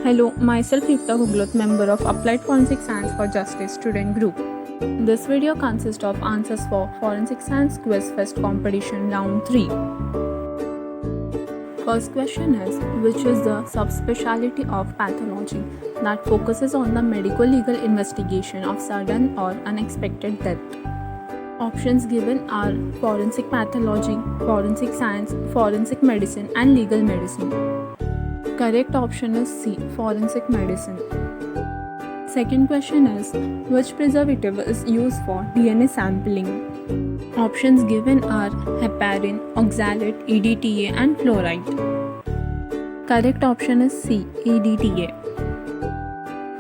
Hello, myself Yukta Huglot, member of Applied Forensic Science for Justice student group. This video consists of answers for Forensic Science Quiz Fest competition round 3. First question is, which is the subspecialty of pathology that focuses on the medico-legal investigation of sudden or unexpected death? Options given are forensic pathology, forensic science, forensic medicine and legal medicine. Correct option is C, forensic medicine. Second question is, which preservative is used for DNA sampling? Options given are heparin, oxalate, EDTA and fluoride. Correct option is C, EDTA.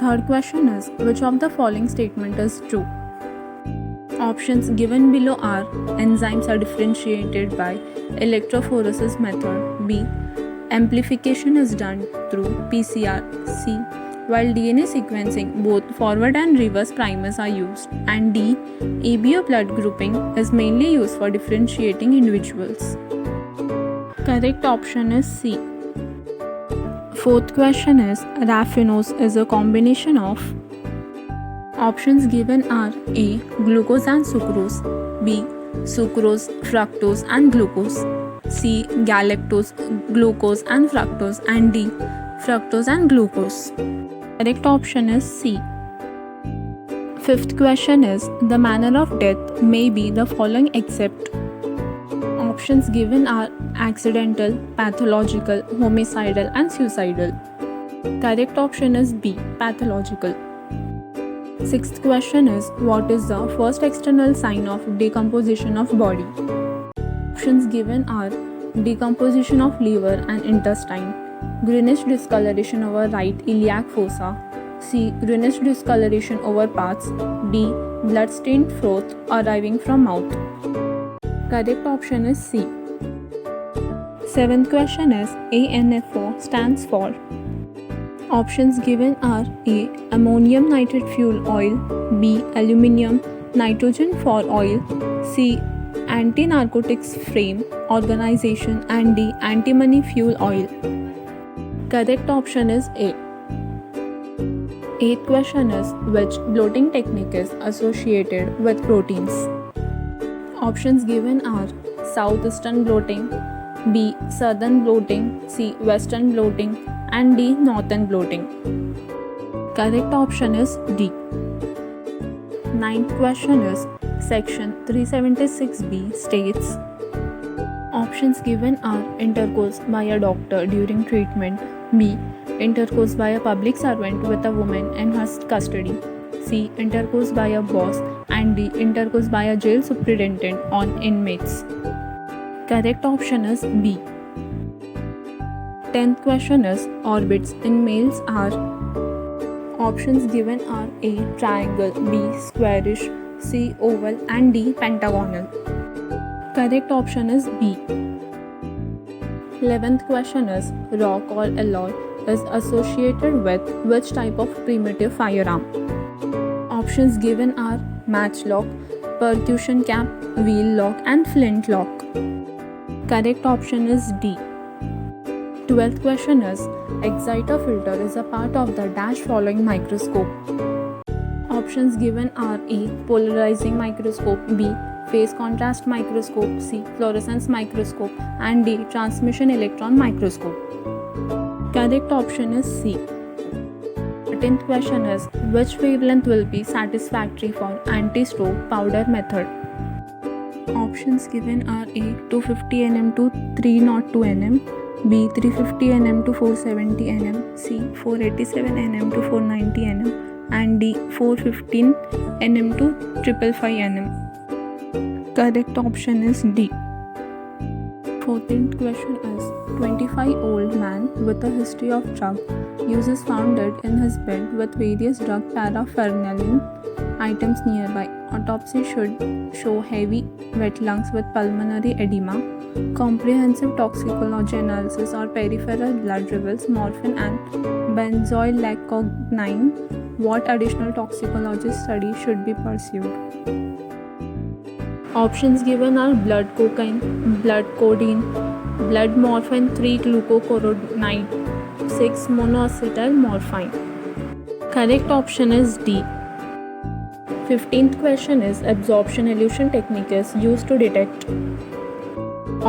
Third question is, which of the following statement is true? Options given below are, enzymes are differentiated by electrophoresis method. B, amplification is done through PCR. C, while DNA sequencing, both forward and reverse primers are used. And D, ABO blood grouping is mainly used for differentiating individuals. Correct option is C. Fourth question is, raffinose is a combination of. Options given are A, glucose and sucrose, B, sucrose, fructose and glucose, C, galactose, glucose and fructose, and D, fructose and glucose. Correct option is C. Fifth question is, the manner of death may be the following except. Options given are accidental, pathological, homicidal and suicidal. Correct option is B, pathological. Sixth question is, what is the first external sign of decomposition of body? Options given are decomposition of liver and intestine, greenish discoloration over right iliac fossa, C, greenish discoloration over parts, D, blood-stained froth arriving from mouth. Correct option is C. Seventh question is, ANFO stands for. Options given are A, ammonium nitrate fuel oil, B, aluminium nitrogen for oil, C, anti-narcotics frame organization, and D, antimony fuel oil. Correct option is A. Eighth question is, which bloating technique is associated with proteins? Options given are southeastern bloating, B, southern bloating, C, western bloating, and D, northern bloating. Correct option is D. Ninth question is, section 376B states. Options given are intercourse by a doctor during treatment, B, intercourse by a public servant with a woman in her custody, C, intercourse by a boss, and D, intercourse by a jail superintendent on inmates. Correct option is B. 10th question is, orbits in males are. Options given are A, triangle, B, squarish, C, oval, and D, pentagonal. Correct option is B. 11th question is, rock or alloy is associated with which type of primitive firearm? Options given are matchlock, percussion cap, wheel lock, and flintlock. Correct option is D. 12th question is, exciter filter is a part of the dash following microscope. Options given are A, polarizing microscope, B, phase contrast microscope, C, fluorescence microscope, and D, transmission electron microscope. Correct option is C. 13th question is, which wavelength will be satisfactory for anti-stroke powder method? Options given are A, 250 nm to 302 nm, B, 350 nm to 470 nm, C, 487 nm to 490 nm, and D, 415 nm to 555 nm. Correct option is D. 14th question is, 25-year-old man with a history of drug use is found dead in his bed with various drug paraphernalia items nearby. Autopsy should show heavy, wet lungs with pulmonary edema. Comprehensive toxicology analysis or peripheral blood reveals morphine and benzoyl-lacogniine. What additional toxicology study should be pursued? Options given are blood cocaine, blood codeine, blood morphine 3-glucochloride, 6 monoacetyl morphine. Correct option is D. 15th question is absorption elution technique is used to detect.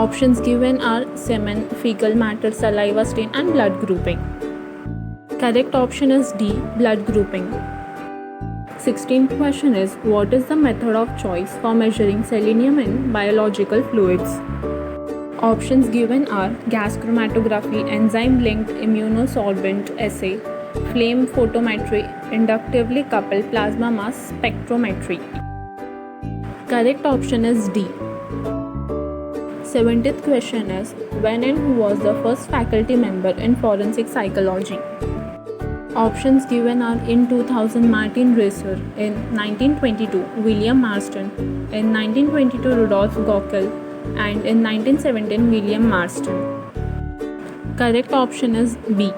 Options given are semen, fecal matter, saliva stain and blood grouping. Correct option is D, blood grouping. 16th question is what is the method of choice for measuring selenium in biological fluids? Options given are gas chromatography, enzyme-linked immunosorbent assay, flame photometry, inductively coupled plasma mass spectrometry. Correct option is D. 70th question is when and who was the first faculty member in forensic psychology? Options given are in 2000 Martin Reesser, in 1922 William Marston, in 1922 Rudolf Gockel, and in 1917 William Marston. Correct option is B.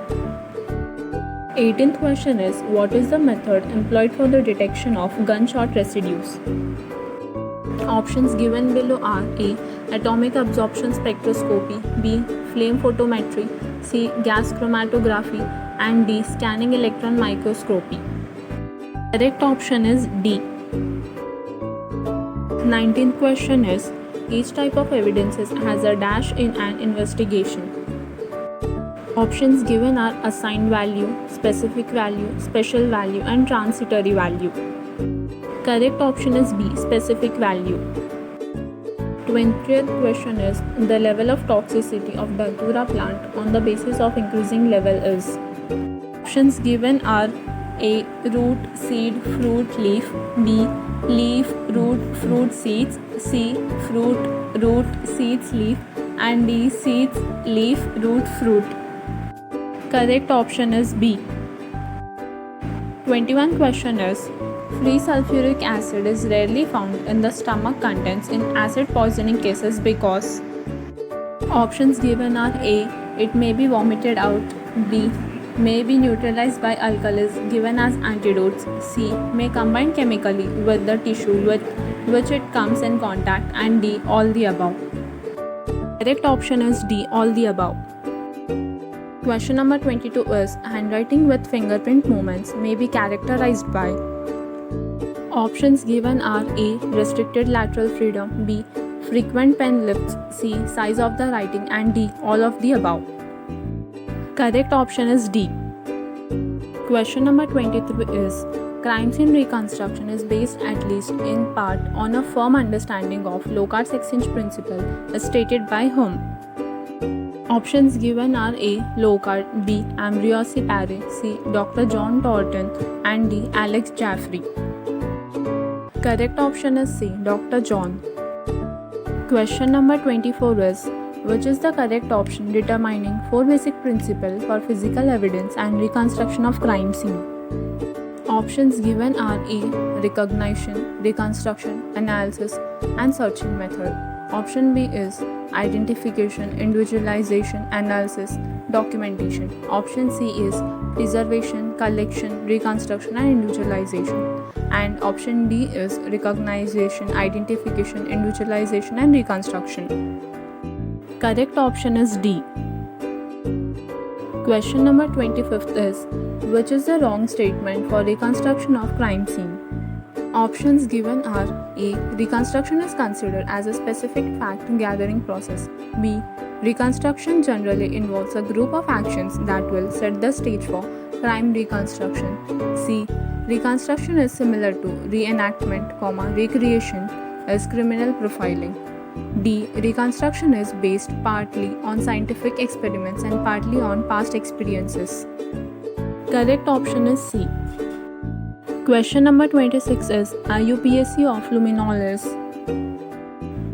18th question is what is the method employed for the detection of gunshot residues? Options given below are A. Atomic absorption spectroscopy, B. Flame photometry, C. Gas chromatography, and D. Scanning electron microscopy. Correct option is D. 19th question is each type of evidences has a dash in an investigation. Options given are assigned value, specific value, special value, and transitory value. Correct option is B, specific value. 20th question is the level of toxicity of Datura plant on the basis of increasing level is. Options given are A. Root, seed, fruit, leaf, B. Leaf, root, fruit, seeds, C. Fruit, root, seeds, leaf, and D. Seeds, leaf, root, fruit. Correct option is B. 21 question is free sulfuric acid is rarely found in the stomach contents in acid poisoning cases because. Options given are A. It may be vomited out, B. May be neutralized by alkalis given as antidotes, C. May combine chemically with the tissue with which it comes in contact, and D. All the above. Correct option is D. All the above. Question number 22 is handwriting with fingerprint movements may be characterized by. Options given are A. Restricted lateral freedom, B. Frequent pen lifts, C. Size of the writing, and D. All of the above. Correct option is D. Question number 23 is crime scene reconstruction is based at least in part on a firm understanding of Locard's exchange principle as stated by whom? Options given are A. Locard, B. Ambrose Paré, C. Dr. John Thornton, and D. Alex Jaffrey. Correct option is C. Dr. John. Question number 24 is which is the correct option determining 4 basic principles for physical evidence and reconstruction of crime scene? Options given are A. Recognition, reconstruction, analysis, and searching method. Option B is identification, individualization, analysis, documentation. Option C is preservation, collection, reconstruction, and individualization. And option D is recognition, identification, individualization, and reconstruction. Correct option is D. Question number 25th is which is the wrong statement for reconstruction of crime scene? Options given are A. Reconstruction is considered as a specific fact gathering process. B. Reconstruction generally involves a group of actions that will set the stage for crime reconstruction. C. Reconstruction is similar to reenactment, recreation as criminal profiling. D. Reconstruction is based partly on scientific experiments and partly on past experiences. Correct option is C. Question number 26 is IUPAC of luminol is.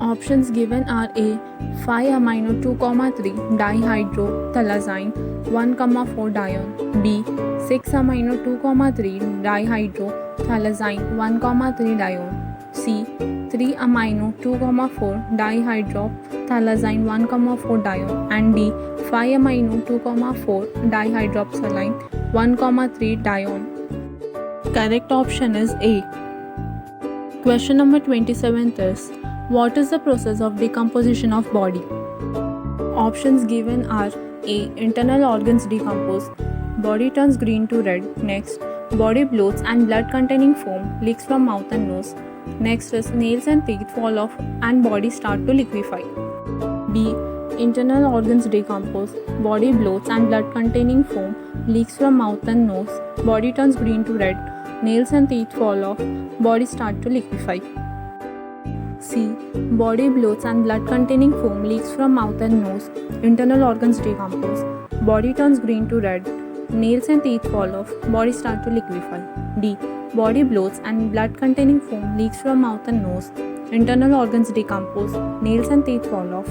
Options given are A. 5-amino-2,3 dihydrothalazine 1,4 dione, B. 6-amino-2,3 dihydrothalazine 1,3 dione, C. 3-amino-2,4 dihydrothalazine 1,4 dione, and D. 5-amino-2,4 dihydroxyline 1,3 dione. Correct option is A. Question number 27 is what is the process of decomposition of body? Options given are A. Internal organs decompose. Body turns green to red. Next, body bloats and blood containing foam leaks from mouth and nose. Next is nails and teeth fall off and body start to liquefy. B. Internal organs decompose. Body bloats and blood containing foam leaks from mouth and nose. Body turns green to red. Nails and teeth fall off. Body start to liquefy. C. Body bloats and blood containing foam leaks from mouth and nose. Internal organs decompose. Body turns green to red. Nails and teeth fall off. Body start to liquefy. D. Body bloats and blood containing foam leaks from mouth and nose. Internal organs decompose. Nails and teeth fall off.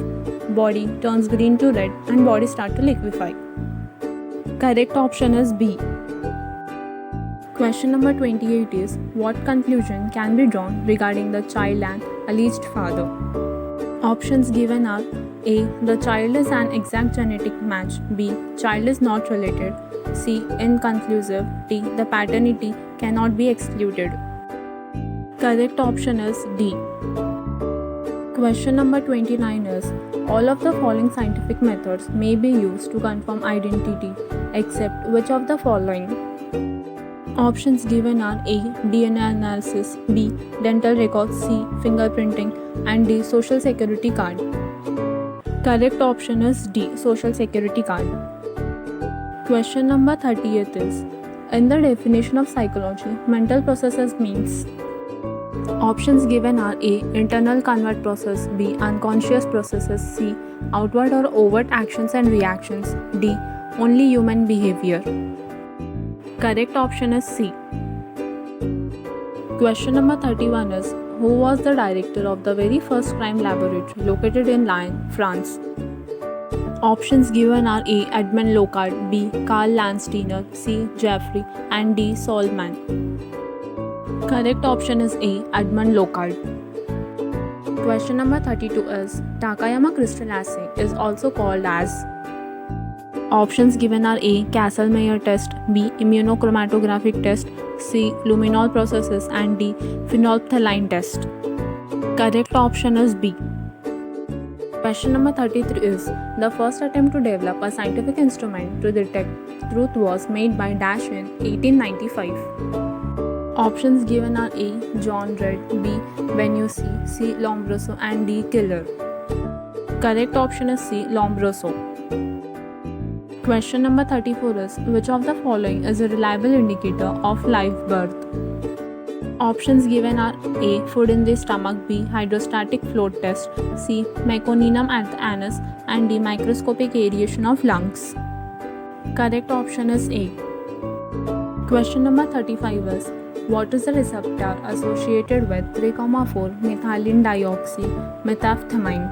Body turns green to red and body start to liquefy. Correct option is B. Question number 28 is, what conclusion can be drawn regarding the child and alleged father? Options given are A. The child is an exact genetic match. B. Child is not related. C. Inconclusive. D. The paternity cannot be excluded. Correct option is D. Question number 29 is, all of the following scientific methods may be used to confirm identity except which of the following? Options given are A. DNA analysis, B. Dental records, C. Fingerprinting, and D. Social security card. Correct option is D. Social security card. Question number 38 is, in the definition of psychology, mental processes means. Options given are A. Internal convert process, B. Unconscious processes, C. Outward or overt actions and reactions, D. Only human behavior. Correct option is C. Question number 31 is, who was the director of the very first crime laboratory located in Lyon, France? Options given are A. Edmond Locard, B. Karl Landsteiner, C. Jeffrey, and D. Solman. Correct option is A. Edmond Locard. Question number 32 is, Takayama crystal assay is also called as. Options given are A. Kastle-Meyer test, B. Immunochromatographic test, C. Luminol processes, and D. Phenolphthalein test. Correct option is B. Question number 33 is, the first attempt to develop a scientific instrument to detect truth was made by Dash in 1895. Options given are A. John Reid, B. Benussi, C. Lombroso, and D. Killer. Correct option is C. Lombroso. Question number 34 is, which of the following is a reliable indicator of live birth? Options given are A. Food in the stomach, B. Hydrostatic float test, C. Meconium at the anus, and D. Microscopic aeration of lungs. Correct option is A. Question number 35 is, what is the receptor associated with 3,4-methylene dioxy-methamphetamine?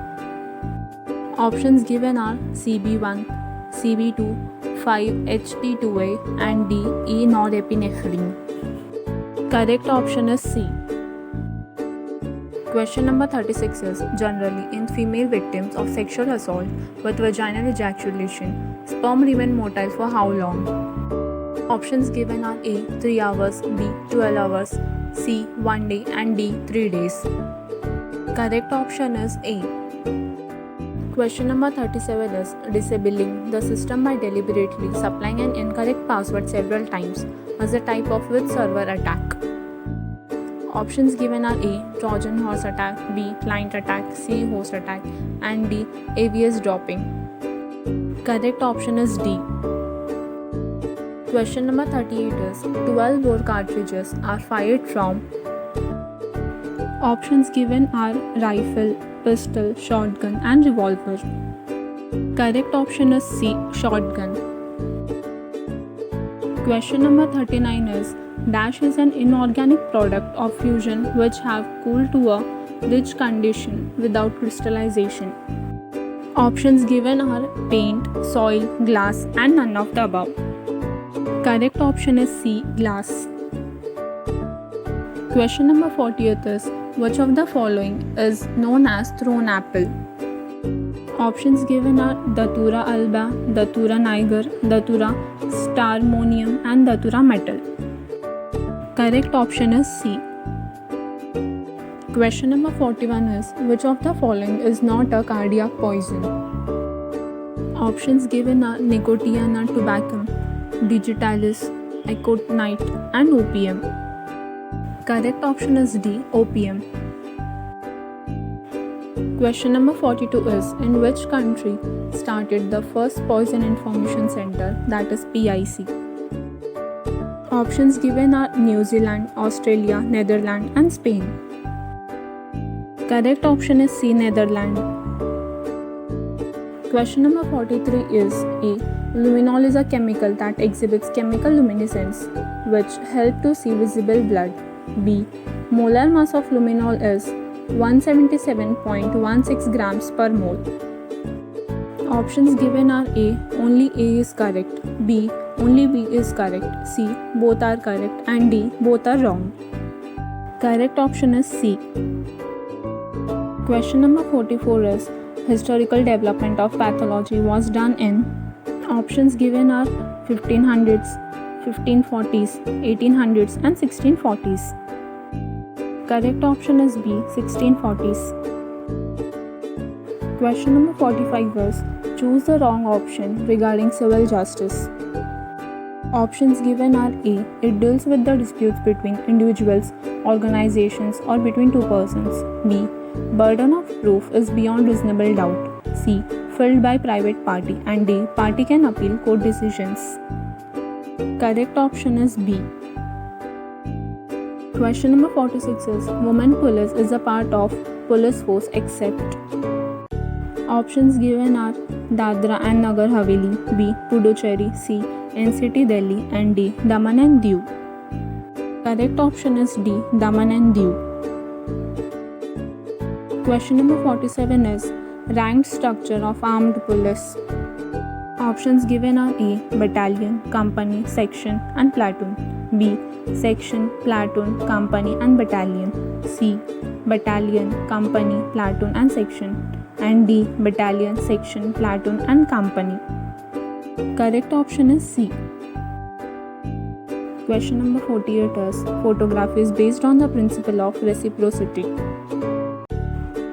Options given are CB1, CB2, 5-HT2A, and D. E-norepinephrine. Correct option is C. Question number 36 is, generally in female victims of sexual assault with vaginal ejaculation, sperm remain motile for how long? Options given are A. 3 hours, B. 12 hours, C. 1 day, and D. 3 days. Correct option is A. Question number 37 is, disabling the system by deliberately supplying an incorrect password several times is a type of which server attack? Options given are A. Trojan horse attack, B. Client attack, C. Host attack, and D. AVS dropping. Correct option is D. Question number 38 is, 12 bore cartridges are fired from. Options given are rifle, pistol, shotgun, and revolver. Correct option is C. Shotgun. Question number 39 is, Dash is an inorganic product of fusion which have cooled to a which condition without crystallization? Options given are paint, soil, glass, and none of the above. Correct option is C. Glass. Question number 40th is, which of the following is known as thrown apple? Options given are Datura alba, Datura niger, Datura starmonium, and Datura metal. Correct option is C. Question number 41 is, which of the following is not a cardiac poison? Options given are Nicotiana tobacum, Digitalis, Aconite, and opium. Correct option is D. Opium. Question number 42 is, in which country started the first Poison Information Center, that is PIC? Options given are New Zealand, Australia, Netherlands, and Spain. Correct option is C. Netherlands. Question number 43 is A. Luminol is a chemical that exhibits chemical luminescence which help to see visible blood. B. Molar mass of luminol is 177.16 grams per mole. Options given are A. Only A is correct, B. Only B is correct, C. Both are correct, and D. Both are wrong. Correct option is C. Question number 44 is, historical development of pathology was done in. Options given are 1500s, 1540s, 1800s, and 1640s. Correct option is B. 1640s. Question number 45 is, choose the wrong option regarding civil justice. Options given are A. It deals with the disputes between individuals, organizations, or between two persons. B. Burden of proof is beyond reasonable doubt. C. Filled by private party. And D. Party can appeal court decisions. Correct option is B. Question number 46 is, women police is a part of police force except. Options given are Dadra and Nagar Haveli, B. Puducherry, C. NCT Delhi, and D. Daman and Diu. Correct option is D. Daman and Diu. Question number 47 is, ranked structure of armed police. Options given are A. Battalion, company, section, and platoon. B. Section, platoon, company, and battalion. C. Battalion, company, platoon, and section. And D. Battalion, section, platoon, and company. Correct option is C. Question number 48 is, photography is based on the principle of reciprocity.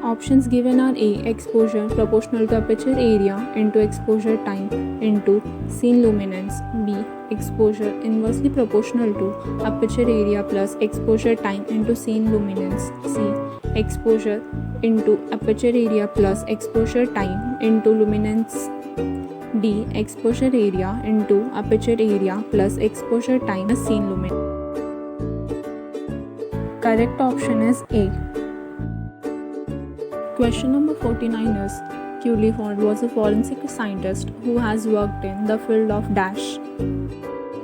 Options given are A. Exposure proportional to aperture area into exposure time into scene luminance. B. Exposure inversely proportional to aperture area plus exposure time into scene luminance. C. Exposure into aperture area plus exposure time into luminance. D. Exposure area into aperture area plus exposure time as scene luminance. Correct option is A. Question number 49 is, Culliford was a forensic scientist who has worked in the field of dash.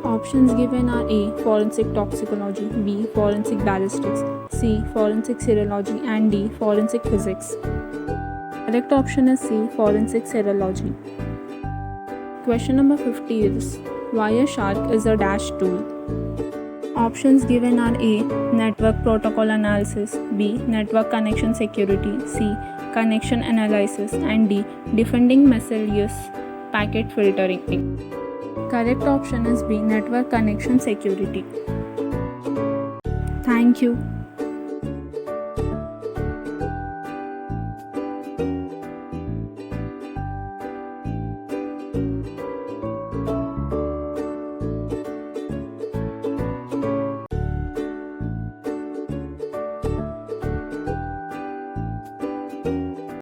Options given are A. Forensic toxicology, B. Forensic ballistics, C. Forensic serology, and D. Forensic physics. Correct option is C. Forensic serology. Question number 50 is, Wireshark is a dash tool. Options given are A. Network protocol analysis, B. Network connection security, C. Connection analysis, and D. Defending miscellaneous packet filtering. Correct option is B. Network connection security. Thank you.